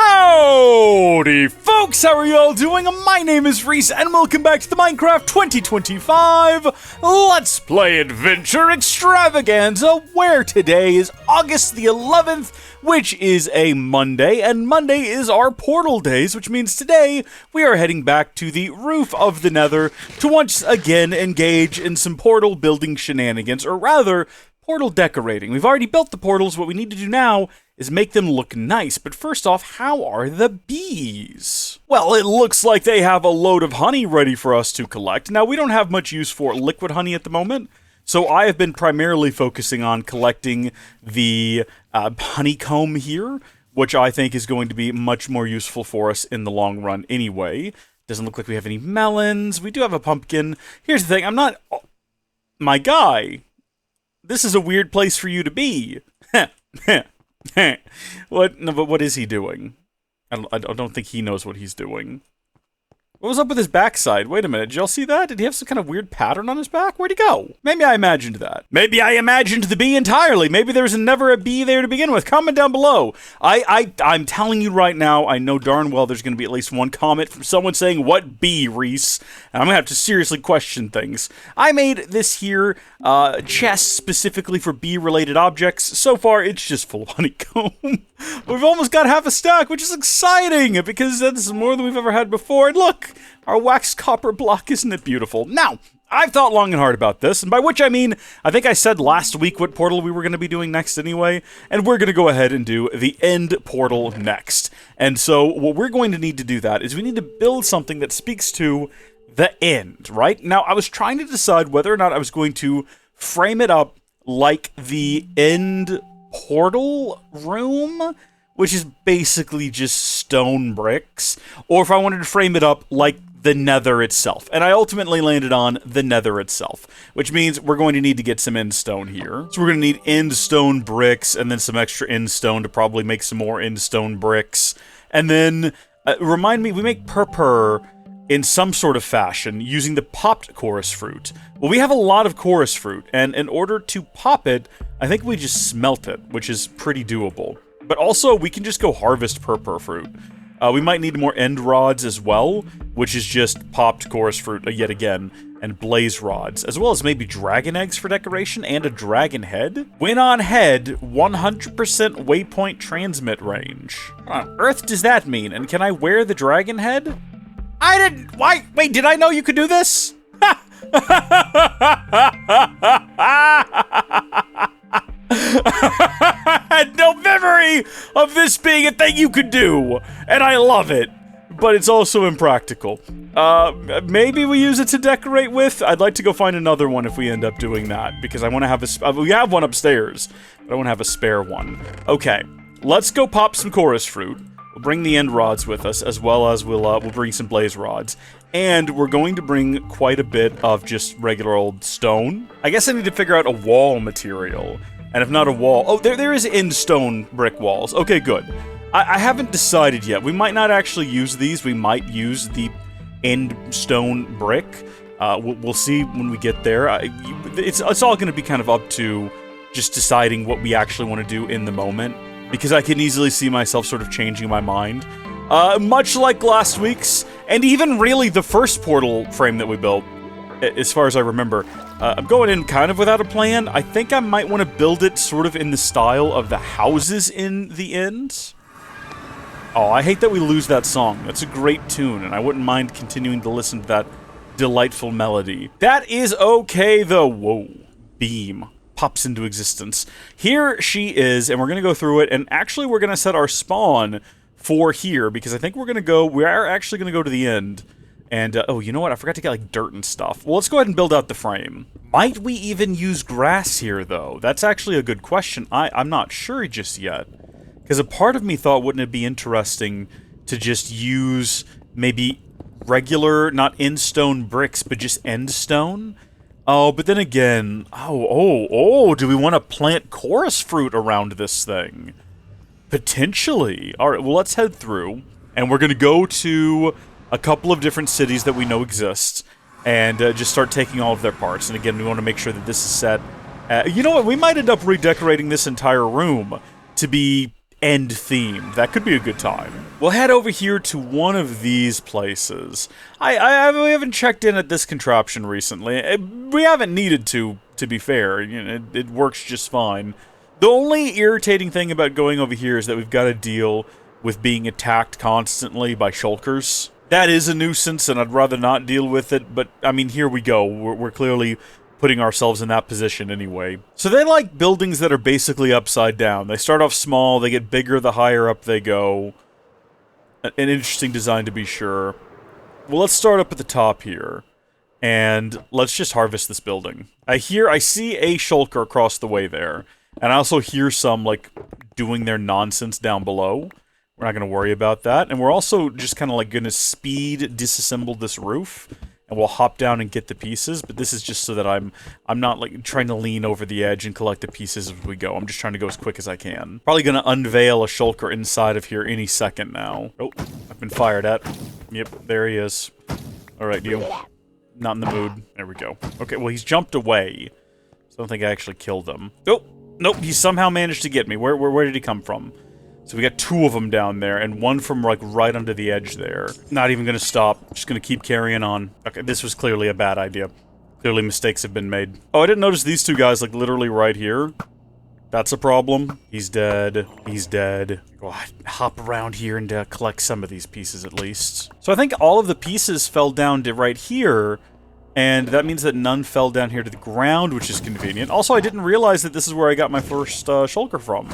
Howdy folks, how are y'all doing? My name is Reese and welcome back to the Minecraft 2025 Let's Play Adventure Extravaganza, where today is August the 11th, which is a Monday, and Monday is our portal days, which means today we are heading back to the roof of the Nether to once again engage in some portal building shenanigans, or rather, portal decorating. We've already built the portals. What we need to do now is make them look nice. But first off, how are the bees? Well, it looks like they have a load of honey ready for us to collect. Now, we don't have much use for liquid honey at the moment, so I have been primarily focusing on collecting the honeycomb here, which I think is going to be much more useful for us in the long run anyway. Doesn't look like we have any melons. We do have a pumpkin. Here's the thing, I'm not... My guy, this is a weird place for you to be. What? No, but what is he doing? I don't think he knows what he's doing. What was up with his backside? Wait a minute, did y'all see that? Did he have some kind of weird pattern on his back? Where'd he go? Maybe I imagined that. Maybe I imagined the bee entirely. Maybe there was never a bee there to begin with. Comment down below. I'm telling you right now, I know darn well there's going to be at least one comment from someone saying, "What bee, Reese?" And I'm going to have to seriously question things. I made this here chest specifically for bee-related objects. So far, it's just full of honeycomb. We've almost got half a stack, which is exciting, because that's more than we've ever had before. And look, our waxed copper block, isn't it beautiful? Now, I've thought long and hard about this, and by which I mean, I think I said last week what portal we were going to be doing next anyway, and we're going to go ahead and do the end portal next. And so, what we're going to need to do that is we need to build something that speaks to the end, right? Now, I was trying to decide whether or not I was going to frame it up like the end portal room, which is basically just stone bricks, or if I wanted to frame it up like the Nether itself. And I ultimately landed on the Nether itself, which means we're going to need to get some end stone here. So we're going to need end stone bricks, and then some extra end stone to probably make some more end stone bricks. And then, remind me, we make purpur in some sort of fashion using the popped chorus fruit. Well, we have a lot of chorus fruit, and in order to pop it, I think we just smelt it, which is pretty doable. But also, we can just go harvest purpur fruit. We might need more end rods as well, which is just popped chorus fruit yet again, and blaze rods, as well as maybe dragon eggs for decoration and a dragon head. When on head, 100% waypoint transmit range. What on earth does that mean? And can I wear the dragon head? I didn't. Why? Wait, did I know you could do this? I had no memory of this being a thing you could do, and I love it, but it's also impractical. Maybe we use it to decorate with? I'd like to go find another one if we end up doing that, because I want to have we have one upstairs, but I want to have a spare one. Okay, let's go pop some chorus fruit. We'll bring the end rods with us, as well as we'll bring some blaze rods. And we're going to bring quite a bit of just regular old stone. I guess I need to figure out a wall material. And if not a wall... Oh, there is end stone brick walls. Okay, good. I haven't decided yet. We might not actually use these. We might use the end stone brick. We'll see when we get there. It's all going to be kind of up to just deciding what we actually want to do in the moment, because I can easily see myself sort of changing my mind. Much like last week's, and even really the first portal frame that we built, as far as I remember. I'm going in kind of without a plan. I think I might want to build it sort of in the style of the houses in the end. Oh, I hate that we lose that song. That's a great tune, and I wouldn't mind continuing to listen to that delightful melody. That is okay, though. Whoa. Beam pops into existence. Here she is, and we're going to go through it, and actually we're going to set our spawn for here, because I think we are actually going to go to the end. And, oh, you know what? I forgot to get, like, dirt and stuff. Well, let's go ahead and build out the frame. Might we even use grass here, though? That's actually a good question. I'm not sure just yet. Because a part of me thought, wouldn't it be interesting to just use maybe regular, not end stone bricks, but just end stone? Oh, but then again, do we want to plant chorus fruit around this thing? Potentially. Alright, well, let's head through, and we're going to go to a couple of different cities that we know exist, and just start taking all of their parts. And again, we want to make sure that this is set You know what? We might end up redecorating this entire room to be end themed. That could be a good time. We'll head over here to one of these places. We haven't checked in at this contraption recently. We haven't needed to be fair. You know, it works just fine. The only irritating thing about going over here is that we've got to deal with being attacked constantly by shulkers. That is a nuisance, and I'd rather not deal with it, but, I mean, here we go. We're clearly putting ourselves in that position anyway. So they like buildings that are basically upside down. They start off small, they get bigger the higher up they go. An interesting design to be sure. Well, let's start up at the top here, and let's just harvest this building. I see a shulker across the way there, and I also hear some, like, doing their nonsense down below. We're not going to worry about that, and we're also just kind of, like, going to speed disassemble this roof, and we'll hop down and get the pieces, but this is just so that I'm not, like, trying to lean over the edge and collect the pieces as we go. I'm just trying to go as quick as I can. Probably gonna unveil a shulker inside of here any second now. Oh, I've been fired at. Yep, there he is. Alright, you. Not in the mood. There we go. Okay, well, he's jumped away. So I don't think I actually killed him. Oh, nope, he somehow managed to get me. Where did he come from? So we got 2 of them down there, and one from, like, right under the edge there. Not even gonna stop. Just gonna keep carrying on. Okay, this was clearly a bad idea. Clearly mistakes have been made. Oh, I didn't notice these 2 guys, like, literally right here. That's a problem. He's dead. He's dead. Go hop around here and collect some of these pieces at least. So I think all of the pieces fell down to right here, and that means that none fell down here to the ground, which is convenient. Also, I didn't realize that this is where I got my first shulker from.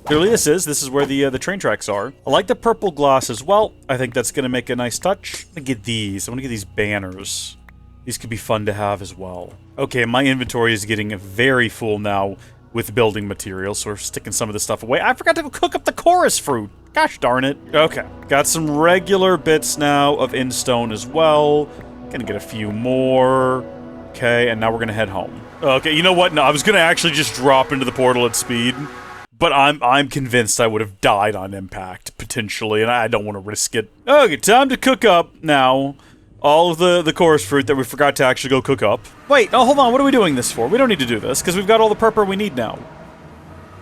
Clearly this is where the train tracks are. I like the purple glass as well. I think that's going to make a nice touch. I'm going to get these. I want to get these banners. These could be fun to have as well. Okay, my inventory is getting very full now with building materials, so we're sticking some of this stuff away. I forgot to cook up the chorus fruit. Gosh darn it. Okay, got some regular bits now of in-stone as well. Gonna get a few more. Okay, and now we're gonna head home. Okay, you know what? No, I was gonna actually just drop into the portal at speed. But I'm convinced I would have died on impact, potentially, and I don't want to risk it. Okay, time to cook up now all of the chorus fruit that we forgot to actually go cook up. Wait, oh, hold on, what are we doing this for? We don't need to do this, because we've got all the purple we need now.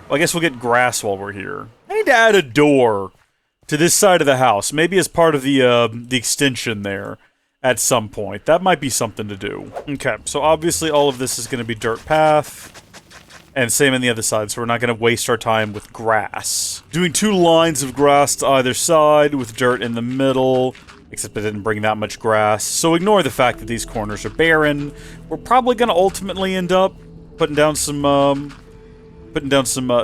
Well, I guess we'll get grass while we're here. I need to add a door to this side of the house, maybe as part of the extension there at some point. That might be something to do. Okay, so obviously all of this is going to be dirt path. And same on the other side, so we're not going to waste our time with grass. Doing 2 lines of grass to either side with dirt in the middle, except I didn't bring that much grass. So ignore the fact that these corners are barren. We're probably going to ultimately end up putting down some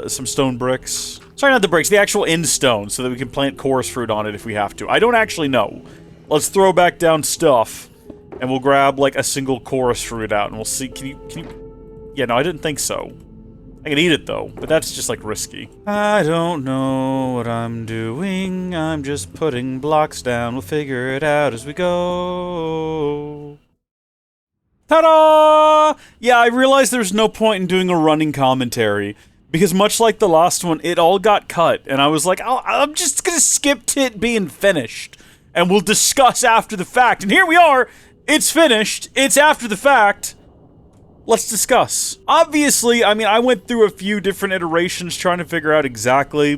stone bricks. Sorry, not the bricks, the actual end stone, so that we can plant chorus fruit on it if we have to. I don't actually know. Let's throw back down stuff, and we'll grab, like, a single chorus fruit out, and we'll see. Can you... Yeah, no, I didn't think so. I can eat it, though, but that's just, like, risky. I don't know what I'm doing. I'm just putting blocks down. We'll figure it out as we go. Ta-da! Yeah, I realized there's no point in doing a running commentary, because much like the last one, it all got cut, and I was like, I'm just gonna skip to it being finished, and we'll discuss after the fact. And here we are! It's finished! It's after the fact! Let's discuss. Obviously, I mean, I went through a few different iterations trying to figure out exactly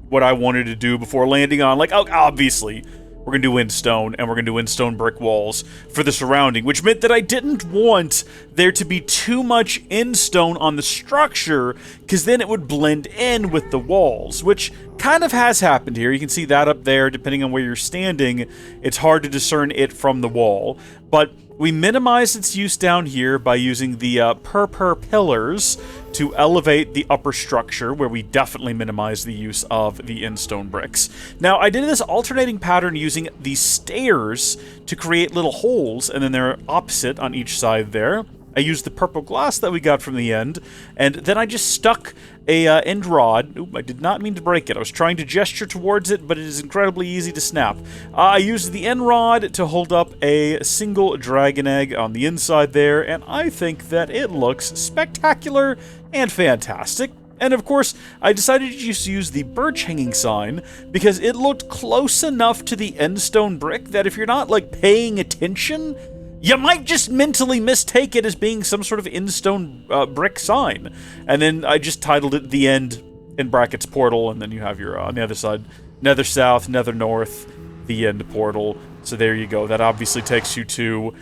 what I wanted to do before landing on, like, oh, obviously, we're gonna do windstone, and we're gonna do windstone brick walls for the surrounding, which meant that I didn't want there to be too much in-stone on the structure, because then it would blend in with the walls, which kind of has happened here. You can see that up there, depending on where you're standing. It's hard to discern it from the wall, but we minimize its use down here by using the per pillars to elevate the upper structure, where we definitely minimize the use of the in-stone bricks. Now, I did this alternating pattern using the stairs to create little holes, and then they're opposite on each side there. I used the purple glass that we got from the end, and then I just stuck a end rod. Oop, I did not mean to break it. I was trying to gesture towards it, but it is incredibly easy to snap. I used the end rod to hold up a single dragon egg on the inside there, and I think that it looks spectacular and fantastic. And of course, I decided to just use the birch hanging sign because it looked close enough to the end stone brick that if you're not, like, paying attention, you might just mentally mistake it as being some sort of in-stone brick sign. And then I just titled it The End, in brackets, portal, and then you have your, on the other side, Nether South, Nether North, The End portal. So there you go. That obviously takes you to,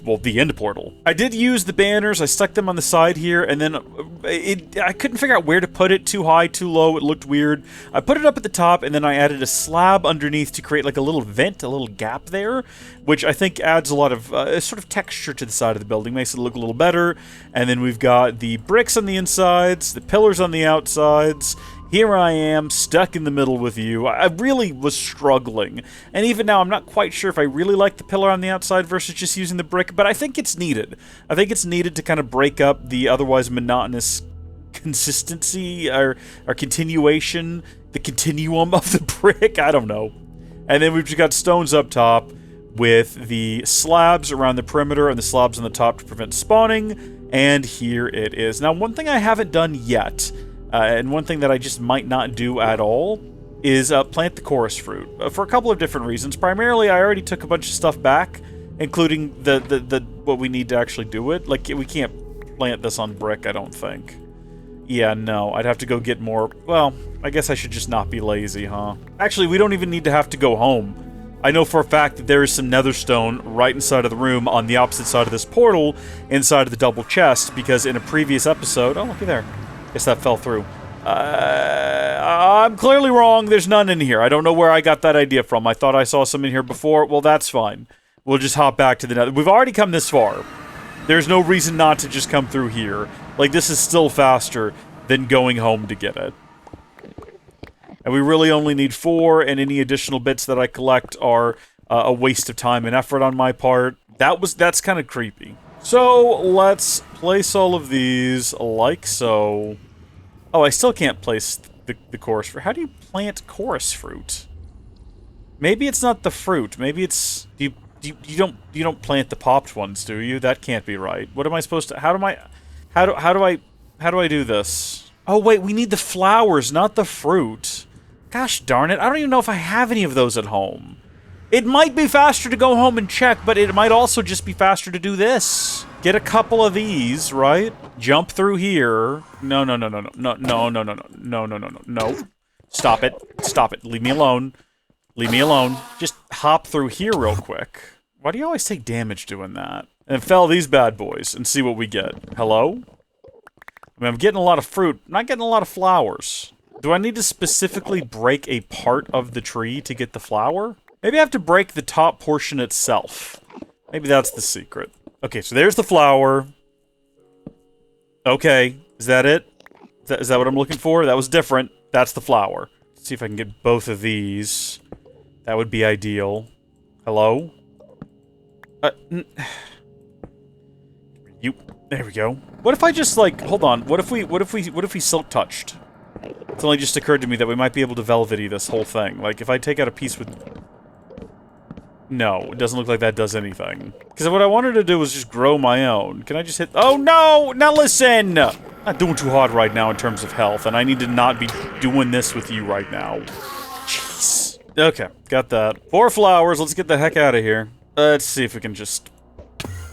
well, the end portal. I did use the banners. I stuck them on the side here, and then I couldn't figure out where to put it. Too high, too low. It looked weird. I put it up at the top, and then I added a slab underneath to create like a little vent, a little gap there, which I think adds a lot of sort of texture to the side of the building, makes it look a little better. And then we've got the bricks on the insides, the pillars on the outsides. Here I am, stuck in the middle with you. I really was struggling. And even now, I'm not quite sure if I really like the pillar on the outside versus just using the brick, but I think it's needed. I think it's needed to kind of break up the otherwise monotonous consistency or continuation, the continuum of the brick. I don't know. And then we've just got stones up top with the slabs around the perimeter and the slabs on the top to prevent spawning. And here it is. Now, one thing I haven't done yet, and one thing that I just might not do at all, is plant the chorus fruit. For a couple of different reasons. Primarily, I already took a bunch of stuff back, including the what we need to actually do it. Like, we can't plant this on brick, I don't think. Yeah, no, I'd have to go get more. Well, I guess I should just not be lazy, huh? Actually, we don't even need to have to go home. I know for a fact that there is some nether stone right inside of the room on the opposite side of this portal, inside of the double chest, because in a previous episode... Oh, looky there. Guess that fell through. I'm clearly wrong. There's none in here. I don't know where I got that idea from. I thought I saw some in here before. Well, that's fine. We'll just hop back to the nether. We've already come this far. There's no reason not to just come through here. Like, this is still faster than going home to get it. And we really only need 4, and any additional bits that I collect are a waste of time and effort on my part. That's kind of creepy. So, let's place all of these like so. Oh, I still can't place the chorus fruit. How do you plant chorus fruit? Maybe it's not the fruit. Maybe it's... You don't plant the popped ones, do you? That can't be right. What am I supposed to... How do I do this? Oh, wait, we need the flowers, not the fruit. Gosh darn it, I don't even know if I have any of those at home. It might be faster to go home and check, but it might also just be faster to do this. Get a couple of these, right? Jump through here. No. Stop it. Leave me alone. Leave me alone. Just hop through here real quick. Why do you always take damage doing that? And fell these bad boys and see what we get. Hello? I mean, I'm getting a lot of fruit. I'm not getting a lot of flowers. Do I need to specifically break a part of the tree to get the flower? Maybe I have to break the top portion itself. Maybe that's the secret. Okay, so there's the flower. Okay, is that it? Is that what I'm looking for? That was different. That's the flower. Let's see if I can get both of these. That would be ideal. Hello? There we go. What if I just, like, hold on. What if we silk touched? It's only just occurred to me that we might be able to velvety this whole thing. Like, if I take out a piece with... No, it doesn't look like that does anything. Because what I wanted to do was just grow my own. Can I just hit... Oh, no! Now listen! I'm not doing too hard right now in terms of health, and I need to not be doing this with you right now. Jeez. Okay, got that. 4 flowers, let's get the heck out of here. Let's see if we can just...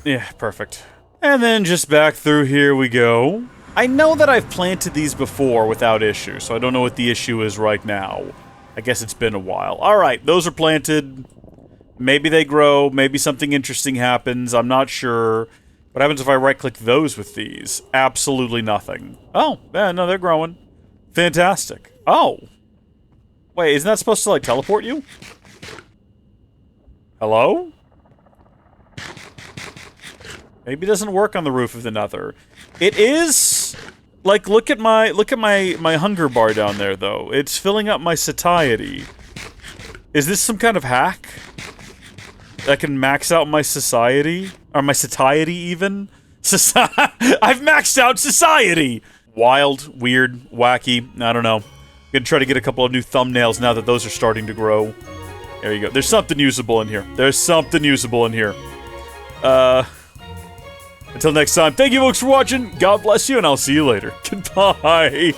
Yeah, perfect. And then just back through here we go. I know that I've planted these before without issue, so I don't know what the issue is right now. I guess it's been a while. Alright, those are planted. Maybe they grow, maybe something interesting happens, I'm not sure. What happens if I right-click those with these? Absolutely nothing. Oh, yeah, no, they're growing. Fantastic. Oh. Wait, isn't that supposed to, like, teleport you? Hello? Maybe it doesn't work on the roof of the Nether. It is... Like, look at my hunger bar down there, though. It's filling up my satiety. Is this some kind of hack? I can max out my society? Or my satiety, even? I've maxed out society! Wild, weird, wacky, I don't know. Gonna try to get a couple of new thumbnails now that those are starting to grow. There you go. There's something usable in here. There's something usable in here. Until next time, thank you folks for watching, God bless you, and I'll see you later. Goodbye!